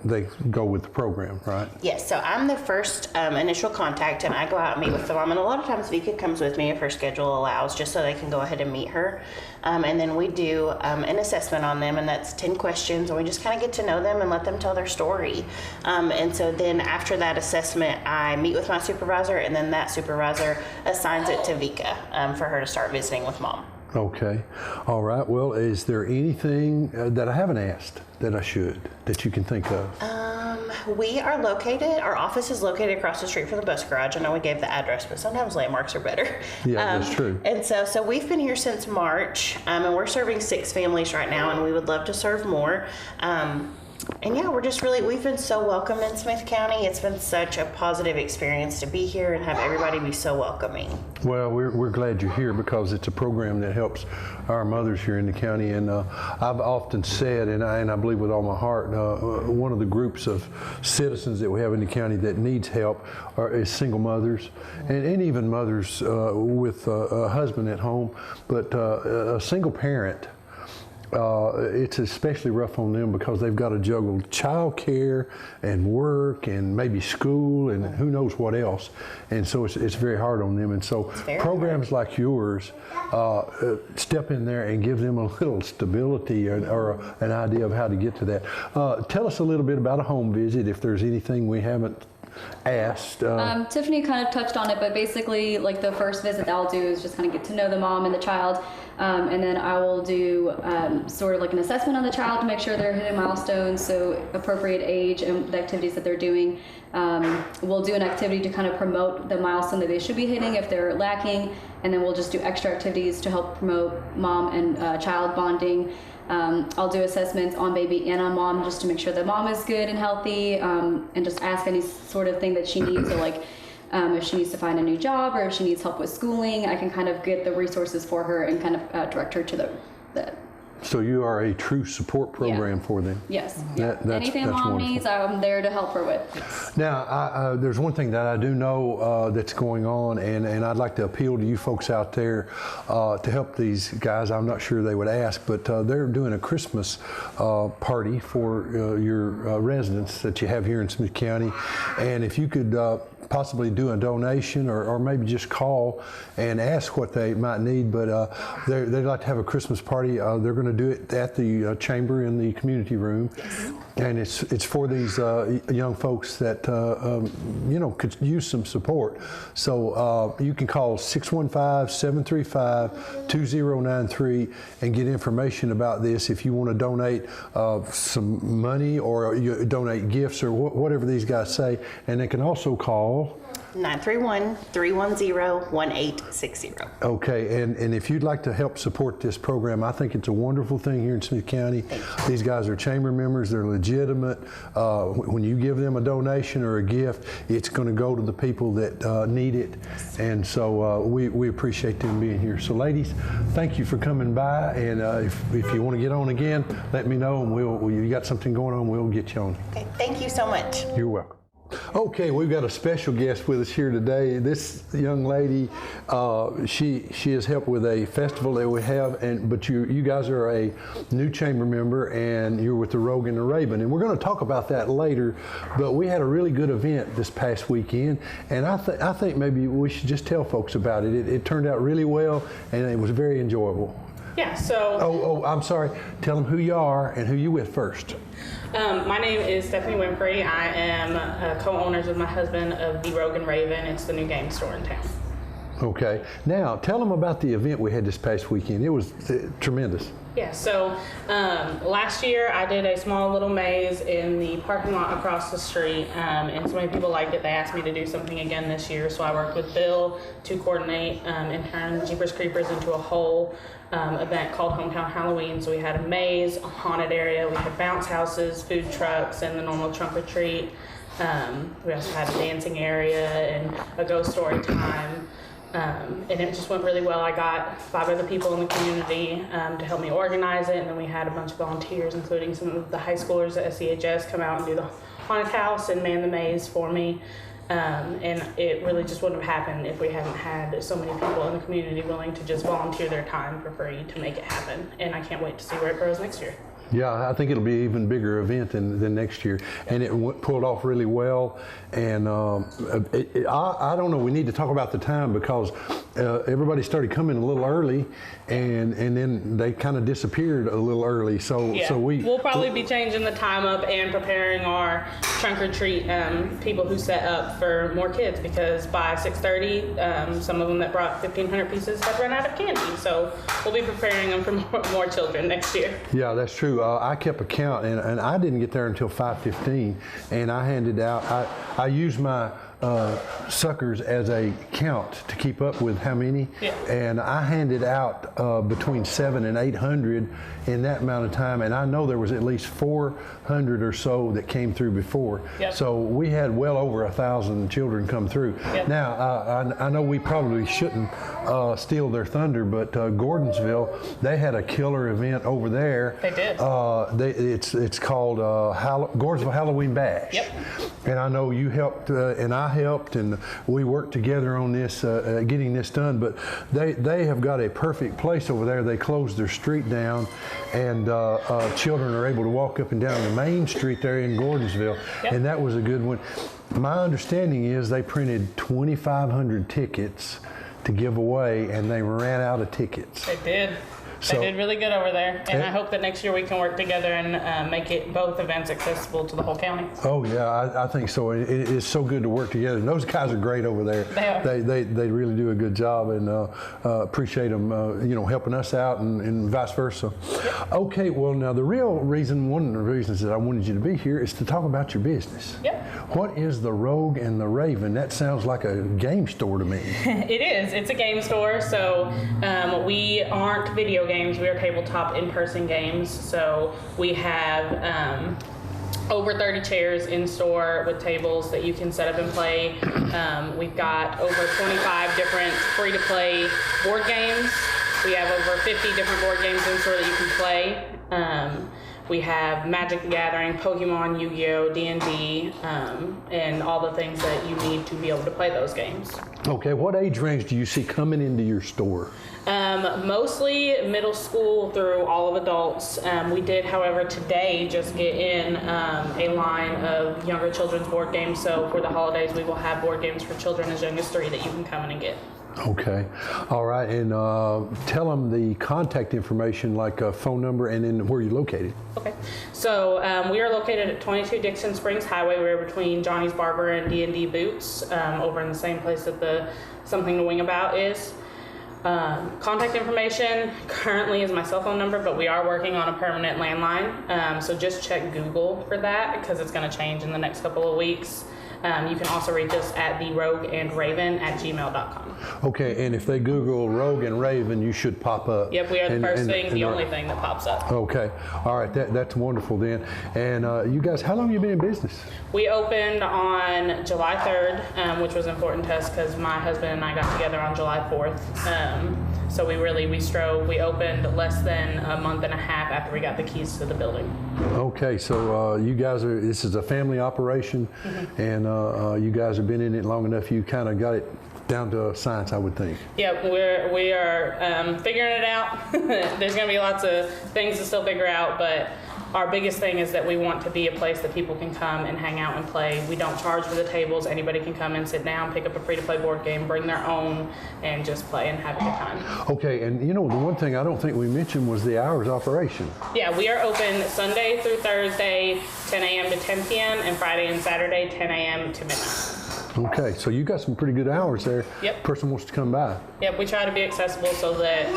they go with the program, right? Yes, so I'm the first initial contact, and I go out and meet with the mom. And a lot of times Vika comes with me if her schedule allows, just so they can go ahead and meet her. And then we do an assessment on them, and that's 10 questions, and we just kind of get to know them and let them tell their story. And so then after that assessment, I meet with my supervisor, and then that supervisor assigns it to Vika for her to start visiting with mom. Okay. All right. Well, is there anything that I haven't asked that I should, that you can think of? We are located, our office is located across the street from the bus garage. I know we gave the address, but sometimes landmarks are better. Yeah, that's true. And so we've been here since March, and we're serving 6 families right now, and we would love to serve more. And yeah, we've been so welcome in Smith County. It's been such a positive experience to be here and have everybody be so welcoming. Well, we're glad you're here because it's a program that helps our mothers here in the county. And I've often said, and I believe with all my heart, one of the groups of citizens that we have in the county that needs help is single mothers and even mothers with a husband at home. But a single parent, it's especially rough on them because they've got to juggle child care and work and maybe school and who knows what else. And so it's very hard on them. And so programs like yours step in there and give them a little stability or an idea of how to get to that. Tell us a little bit about a home visit if there's anything we haven't asked. Tiffany kind of touched on it, but basically, like the first visit that I'll do is just kind of get to know the mom and the child, and then I will do sort of like an assessment on the child to make sure they're hitting milestones, so appropriate age and the activities that they're doing. We'll do an activity to kind of promote the milestone that they should be hitting if they're lacking, and then we'll just do extra activities to help promote mom and child bonding. I'll do assessments on baby and on mom just to make sure that mom is good and healthy, and just ask any sort of thing that she needs. So like if she needs to find a new job or if she needs help with schooling, I can kind of get the resources for her and kind of direct her to the So you are a true support program for them. Yes. that's Anything mom wonderful. needs, I'm there to help her with. Now, there's one thing that I do know that's going on, and I'd like to appeal to you folks out there to help these guys. I'm not sure they would ask, but they're doing a Christmas party for your residents that you have here in Smith County. And if you could possibly do a donation or maybe just call and ask what they might need, but they'd like to have a Christmas party. They're going to do it at the chamber in the community room. Yes. And it's for these young folks that you know, could use some support. So you can call 615-735-2093 and get information about this if you want to donate some money or you donate gifts or whatever these guys say. And they can also call 931-310-1860. Okay, and if you'd like to help support this program, I think it's a wonderful thing here in Smith County. These guys are chamber members, they're legitimate. When you give them a donation or a gift, it's going to go to the people that need it. And so we appreciate them being here. So ladies, thank you for coming by, and if you want to get on again, let me know, and you got something going on, we'll get you on. Okay, thank you so much. You're welcome. Okay, we've got a special guest with us here today. This young lady, she has helped with a festival that we have, but you guys are a new chamber member, and you're with the Rogue and the Raven, and we're going to talk about that later. But we had a really good event this past weekend, and I think maybe we should just tell folks about it. It turned out really well, and it was very enjoyable. Yeah, so... Oh, I'm sorry. Tell them who you are and who you with first. My name is Stephanie Winfree. I am co-owners with my husband of the Rogue and Raven. It's the new game store in town. Okay. Now, tell them about the event we had this past weekend. It was tremendous. Yeah, so last year I did a small little maze in the parking lot across the street, and so many people liked it. They asked me to do something again this year, so I worked with Bill to coordinate and turn Jeepers Creepers into a whole event called Hometown Halloween. So we had a maze, a haunted area, we had bounce houses, food trucks, and the normal trunk or treat. We also had a dancing area and a ghost story time. And it just went really well. I got 5 other people in the community to help me organize it, and then we had a bunch of volunteers, including some of the high schoolers at SEHS, come out and do the haunted house and man the maze for me. And it really just wouldn't have happened if we hadn't had so many people in the community willing to just volunteer their time for free to make it happen. And I can't wait to see where it grows next year. Yeah, I think it'll be an even bigger event than next year, and it pulled off really well. And I don't know. We need to talk about the time because everybody started coming a little early, and then they kind of disappeared a little early. So yeah, we'll probably be changing the time up and preparing our trunk or treat people who set up for more kids, because by 6:30, some of them that brought 1,500 pieces had run out of candy. So we'll be preparing them for more children next year. Yeah, that's true. I kept a count, and I didn't get there until 5:15, and I handed out. I used my suckers as a count to keep up with how many, and I handed out between 700 and 800 in that amount of time, and I know there was at least 400 or so that came through before. So we had well over 1,000 children come through. Now I know we probably shouldn't steal their thunder, but Gordonsville, they had a killer event over there. They did. It's called Gordonsville Halloween Bash. And I know you helped and I helped, and we worked together on this, getting this done. But they have got a perfect place over there. They closed their street down, and children are able to walk up and down the main street there in Gordonsville, and that was a good one. My understanding is they printed 2,500 tickets to give away, and they ran out of tickets. They did. They did really good over there, and I hope that next year we can work together and make it both events accessible to the whole county. Oh yeah, I think so. It's so good to work together. And those guys are great over there. They are. They really do a good job, and appreciate them, helping us out, and vice versa. Yep. Okay, well now one of the reasons that I wanted you to be here is to talk about your business. Yep. What is the Rogue and the Raven? That sounds like a game store to me. It is. It's a game store. So we aren't video games. We are tabletop in-person games. So we have over 30 chairs in store with tables that you can set up and play. We've got over 25 different free-to-play board games. We have over 50 different board games in store that you can play. We have Magic the Gathering, Pokemon, Yu-Gi-Oh, D&D, and all the things that you need to be able to play those games. Okay, what age range do you see coming into your store? Mostly middle school through all of adults. We did, however, today just get in a line of younger children's board games. So for the holidays, we will have board games for children as young as 3 that you can come in and get. Okay, all right, and tell them the contact information, like a phone number, and then where you're located. Okay, so we are located at 22 Dixon Springs Highway. We're between Johnny's Barber and D&D Boots, over in the same place that the Something to Wing About is. Contact information currently is my cell phone number, but we are working on a permanent landline, so just check Google for that because it's going to change in the next couple of weeks. You can also reach us at therogueandraven@gmail.com. Okay, and if they Google Rogue and Raven, you should pop up. Yep, we are the first thing, the only thing that pops up. Okay, all right, that's wonderful then. And you guys, how long have you been in business? We opened on July 3rd, which was important to us because my husband and I got together on July 4th. So we strove. We opened less than a month and a half after we got the keys to the building. Okay, so you guys this is a family operation, and you guys have been in it long enough, you kind of got it down to science, I would think. Yeah, we are figuring it out. There's going to be lots of things to still figure out, but our biggest thing is that we want to be a place that people can come and hang out and play. We don't charge for the tables. Anybody can come and sit down, pick up a free-to-play board game, bring their own, and just play and have a good time. Okay, and the one thing I don't think we mentioned was the hours of operation. Yeah, we are open Sunday through Thursday, 10 a.m. to 10 p.m., and Friday and Saturday, 10 a.m. to midnight. Okay, so you got some pretty good hours there. Yep. Person wants to come by. Yep, we try to be accessible so that,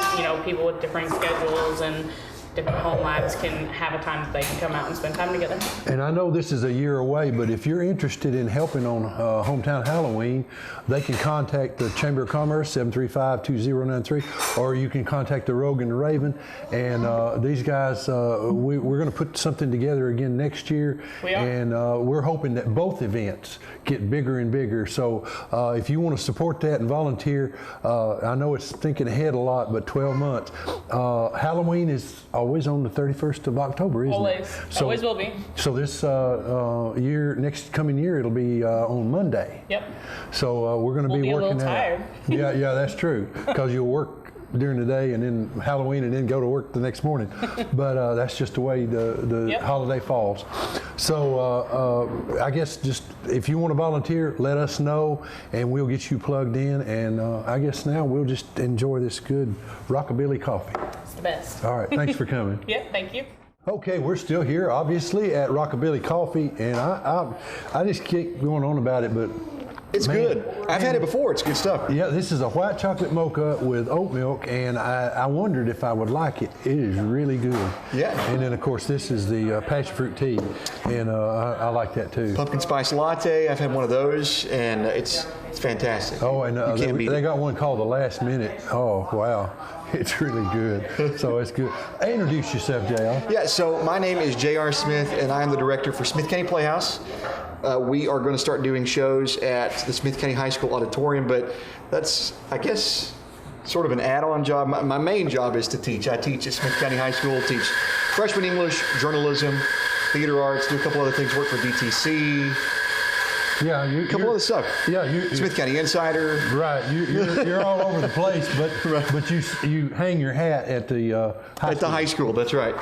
people with different schedules and different home lives can have a time that they can come out and spend time together. And I know this is a year away, but if you're interested in helping on Hometown Halloween, they can contact the Chamber of Commerce, 735-2093, or you can contact the Rogue and the Raven. And these guys, we're going to put something together again next year. We are. And we're hoping that both events get bigger and bigger. So if you want to support that and volunteer, I know it's thinking ahead a lot, but 12 months. Halloween is always on the 31st of October, isn't it? So, always will be. So this next coming year, it'll be on Monday. Yep. So we're going to be be working a little tired. Yeah, that's true, because you'll work during the day and then Halloween and then go to work the next morning. But that's just the way the holiday falls. So I guess just if you want to volunteer, let us know and we'll get you plugged in. And I guess now we'll just enjoy this good rockabilly coffee. It's the best. All right, thanks for coming. Yep, thank you. Okay, we're still here, obviously, at Rockabilly Coffee, and I just keep going on about it, but it's good. I've had it before. It's good stuff. Yeah, this is a white chocolate mocha with oat milk, and I wondered if I would like it. It is really good. Yeah. And then, of course, this is the passion fruit tea, and I like that too. Pumpkin spice latte. I've had one of those, and it's fantastic. Oh, and they got one called the Last Minute. Oh, wow. It's really good. So it's good. Introduce yourself, JR. Yeah, so my name is J.R. Smith, and I am the director for Smith County Playhouse. We are going to start doing shows at the Smith County High School auditorium, but that's, I guess, sort of an add-on job. My main job is to teach. I teach at Smith County High School, teach freshman English, journalism, theater arts, do a couple other things, work for DTC. Yeah, a couple other stuff. Yeah, Smith County Insider. Right, you're all over the place, but you hang your hat at the high school. That's right.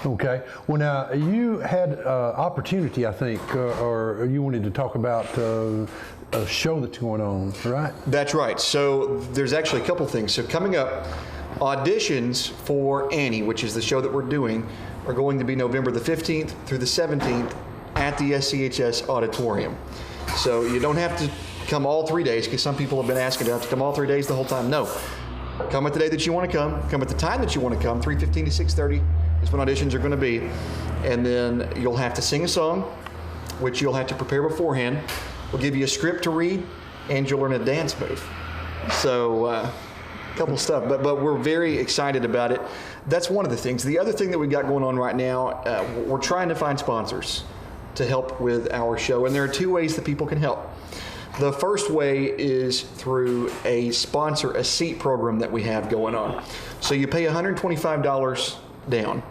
Okay. Well, now you had opportunity, I think, or you wanted to talk about a show that's going on, right? That's right. So there's actually a couple things. So coming up Auditions for Annie, which is the show that we're doing, are going to be November the 15th through the 17th at the SCHS Auditorium. So you don't have to come all 3 days, because some people have been asking, do I have to come all 3 days the whole time? No. Come at the day that you want to come at the time that you want to come. 3:15 to 6:30 is when auditions are going to be. And then you'll have to sing a song, which you'll have to prepare beforehand. We'll give you a script to read, and you'll learn a dance move. So a couple of stuff, but we're very excited about it. That's one of the things. The other thing that we've got going on right now, we're trying to find sponsors to help with our show, and there are 2 ways that people can help. The first way is through a sponsor a seat program that we have going on. So you pay $125 down,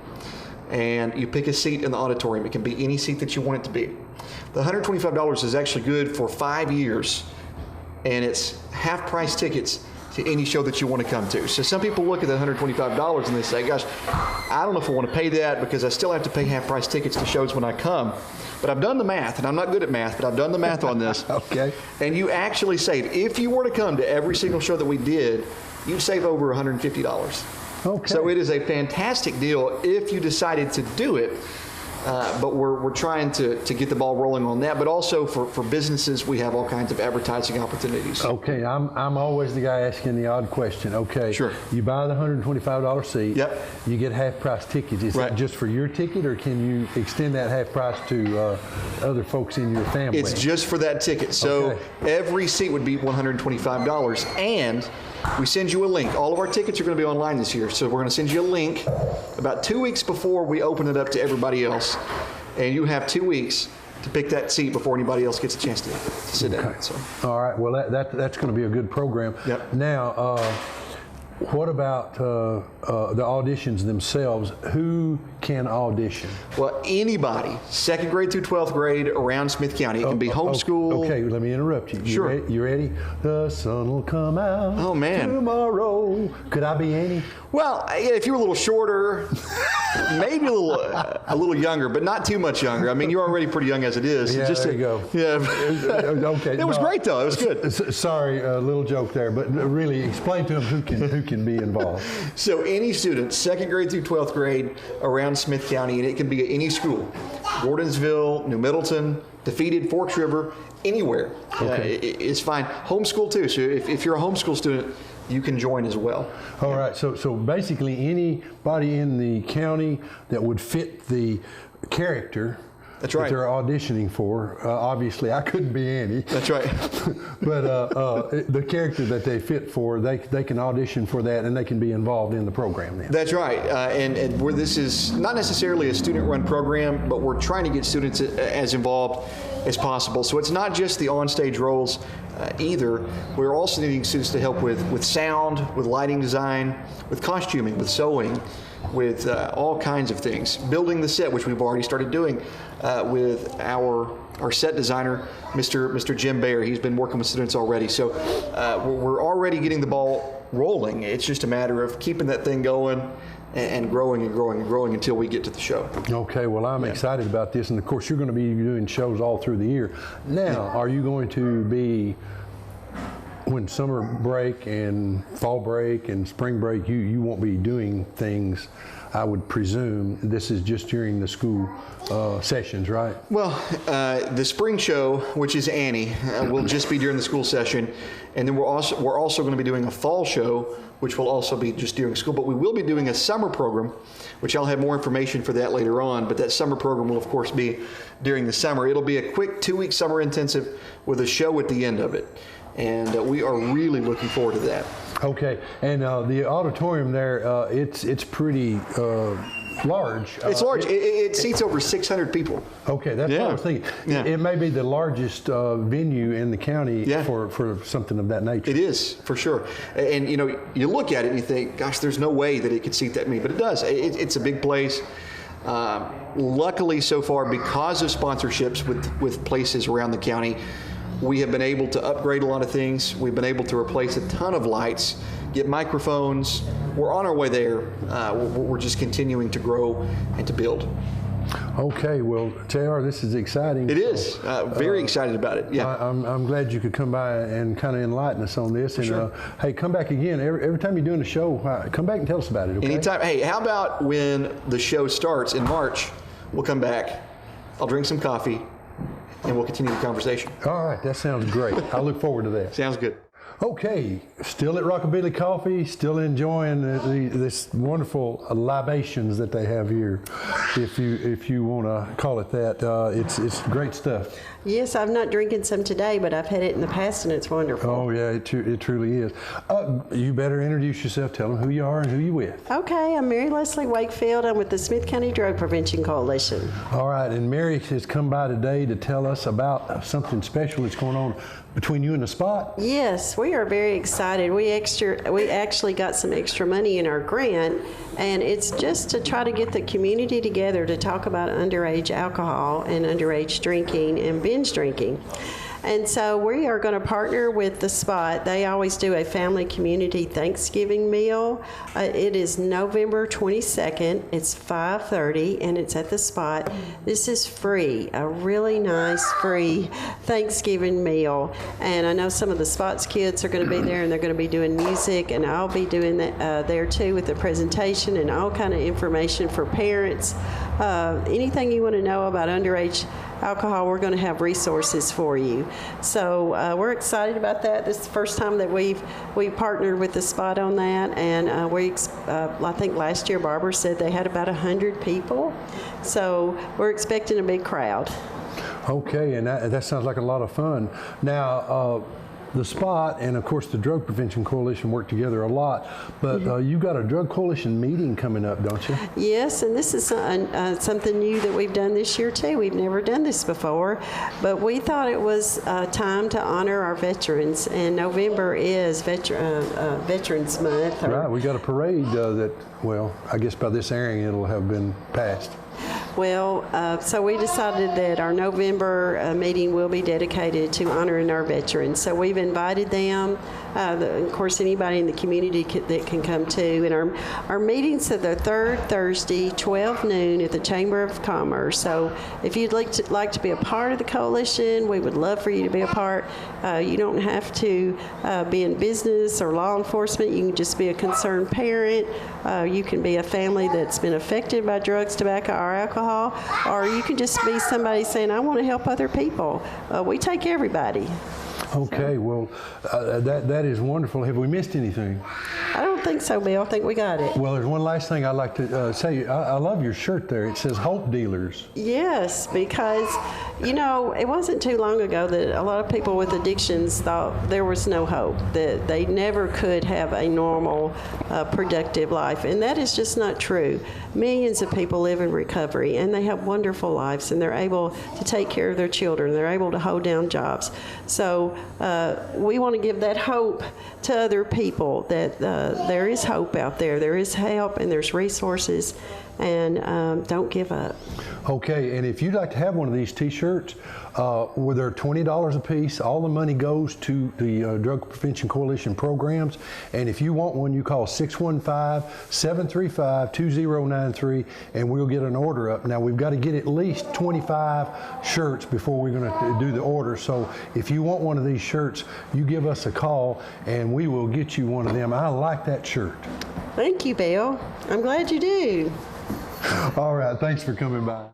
and you pick a seat in the auditorium. It can be any seat that you want it to be. The $125 is actually good for 5 years, and it's half-price tickets to any show that you want to come to. So some people look at the $125 and they say, gosh, I don't know if I want to pay that, because I still have to pay half-price tickets to shows when I come. But I've done the math, and I'm not good at math, but I've done the math on this. Okay. And you actually save, if you were to come to every single show that we did, you'd save over $150. Okay. So it is a fantastic deal if you decided to do it. But we're trying to get the ball rolling on that. But also for businesses, we have all kinds of advertising opportunities. Okay, I'm always the guy asking the odd question. Okay, sure. You buy the $125 seat. Yep. You get half-price tickets. Is right. it just for your ticket, or can you extend that half price to other folks in your family? It's just for that ticket. So okay. Every seat would be $125, and we send you a link. All of our tickets are going to be online this year, so we're going to send you a link about 2 weeks before we open it up to everybody else, and you have 2 weeks to pick that seat before anybody else gets a chance to sit down. So. All right. Well, that's going to be a good program. Yep. Now, what about the auditions themselves? Who can audition? Well, anybody, 2nd grade through 12th grade around Smith County. It can be homeschool. Okay, let me interrupt you. Sure. You ready? The sun will come out tomorrow. Could I be Annie? Well, if you're a little shorter, maybe a little younger, but not too much younger. I mean, you're already pretty young as it is. Yeah, there you go. Yeah. Okay. It was great, though. It was good. Sorry, a little joke there, but really explain to them who can be involved. So any student, 2nd grade through 12th grade around Smith County, and it can be at any school, Gordonsville, New Middleton, Defeated, Forks River, anywhere. Okay. It's fine. Homeschool too. So if you're a homeschool student, you can join as well. All right. So basically anybody in the county that would fit the character That's right. that they're auditioning for. Obviously, I couldn't be Annie. That's right. But the character that they fit for, they can audition for that, and they can be involved in the program then. That's right. And where this is not necessarily a student-run program, but we're trying to get students as involved as possible. So it's not just the on-stage roles either. We're also needing students to help with sound, with lighting design, with costuming, with sewing, with all kinds of things. Building the set, which we've already started doing with our set designer, Mr. Jim Bayer. He's been working with students already. So we're already getting the ball rolling. It's just a matter of keeping that thing going and growing and growing and growing until we get to the show. Okay, well, I'm excited about this. And of course, you're going to be doing shows all through the year. Now, are you going to be, when summer break and fall break and spring break, you won't be doing things, I would presume? This is just during the school sessions, right? Well, the spring show, which is Annie, will just be during the school session, and then we're also going to be doing a fall show, which will also be just during school. But we will be doing a summer program, which I'll have more information for that later on. But that summer program will, of course, be during the summer. It'll be a quick 2-week summer intensive with a show at the end of it. And we are really looking forward to that. Okay, and the auditorium there, it's pretty large. It's large. It seats over 600 people. Okay, that's what I was thinking. Yeah. It may be the largest venue in the county for something of that nature. It is, for sure. And you know, you look at it and you think, gosh, there's no way that it could seat that many, but it does. It's a big place. Luckily, so far, because of sponsorships with places around the county, we have been able to upgrade a lot of things. We've been able to replace a ton of lights, get microphones. We're on our way there. We're just continuing to grow and to build. Okay, well, JR, this is exciting. It is. Very excited about it. Yeah. I'm glad you could come by and kind of enlighten us on this. And Sure. Hey, come back again. Every time you're doing a show, come back and tell us about it, okay? Anytime. Hey, how about when the show starts in March, we'll come back, I'll drink some coffee, and we'll continue the conversation. All right, that sounds great. I look forward to that. Sounds good. Okay, still at Rockabilly Coffee, still enjoying this wonderful libations that they have here, if you want to call it that. It's great stuff. Yes, I'm not drinking some today, but I've had it in the past and it's wonderful. Oh yeah, it truly is. You better introduce yourself. Tell them who you are and who you with. Okay, I'm Mary Leslie Wakefield. I'm with the Smith County Drug Prevention Coalition. All right, and Mary has come by today to tell us about something special that's going on between you and the spot. Yes, we are very excited. We actually got some extra money in our grant, and it's just to try to get the community together to talk about underage alcohol and underage drinking and binge drinking. And so we are going to partner with the Spot. They always do a family community Thanksgiving meal. It is November 22nd. It's 5:30, and it's at the Spot. This is free, a really nice free Thanksgiving meal. And I know some of the Spot's kids are going to be there, and they're going to be doing music, and I'll be doing that there too with the presentation and all kind of information for parents. Anything you want to know about underage alcohol, we're going to have resources for you. So we're excited about that. This is the first time that we partnered with the Spot on that, and I think last year Barbara said they had about 100 people. So we're expecting a big crowd. Okay, and that sounds like a lot of fun. Now, the Spot and of course the Drug Prevention Coalition work together a lot, but you got a Drug Coalition meeting coming up, don't you? Yes, and this is something new that we've done this year too. We've never done this before, but we thought it was time to honor our veterans, and November is Veterans Month. Right, we got a parade that, well, I guess by this airing it'll have been passed. Well, so we decided that our November meeting will be dedicated to honoring our veterans. So we've invited them, of course, anybody in the community that can come too. And our meetings are the third Thursday, 12 noon at the Chamber of Commerce. So if you'd like to be a part of the coalition, we would love for you to be a part. You don't have to be in business or law enforcement. You can just be a concerned parent. You can be a family that's been affected by drugs, tobacco, or alcohol, or you can just be somebody saying, I want to help other people. We take everybody. Okay, well, that is wonderful. Have we missed anything? I don't think so, Bill. I think we got it. Well, there's one last thing I'd like to say. I love your shirt there. It says Hope Dealers. Yes, because, you know, it wasn't too long ago that a lot of people with addictions thought there was no hope, that they never could have a normal, productive life. And that is just not true. Millions of people live in recovery, and they have wonderful lives, and they're able to take care of their children. They're able to hold down jobs. So we want to give that hope to other people, that there is hope out there. There is help, and there's resources, and don't give up. Okay, and if you'd like to have one of these T-shirts, where they're $20 a piece, all the money goes to the Drug Prevention Coalition programs. And if you want one, you call 615-735-2093, and we'll get an order up. Now, we've got to get at least 25 shirts before we're going to do the order. So if you want one of these shirts, you give us a call, and we will get you one of them. I like that shirt. Thank you, Bill. I'm glad you do. All right, thanks for coming by.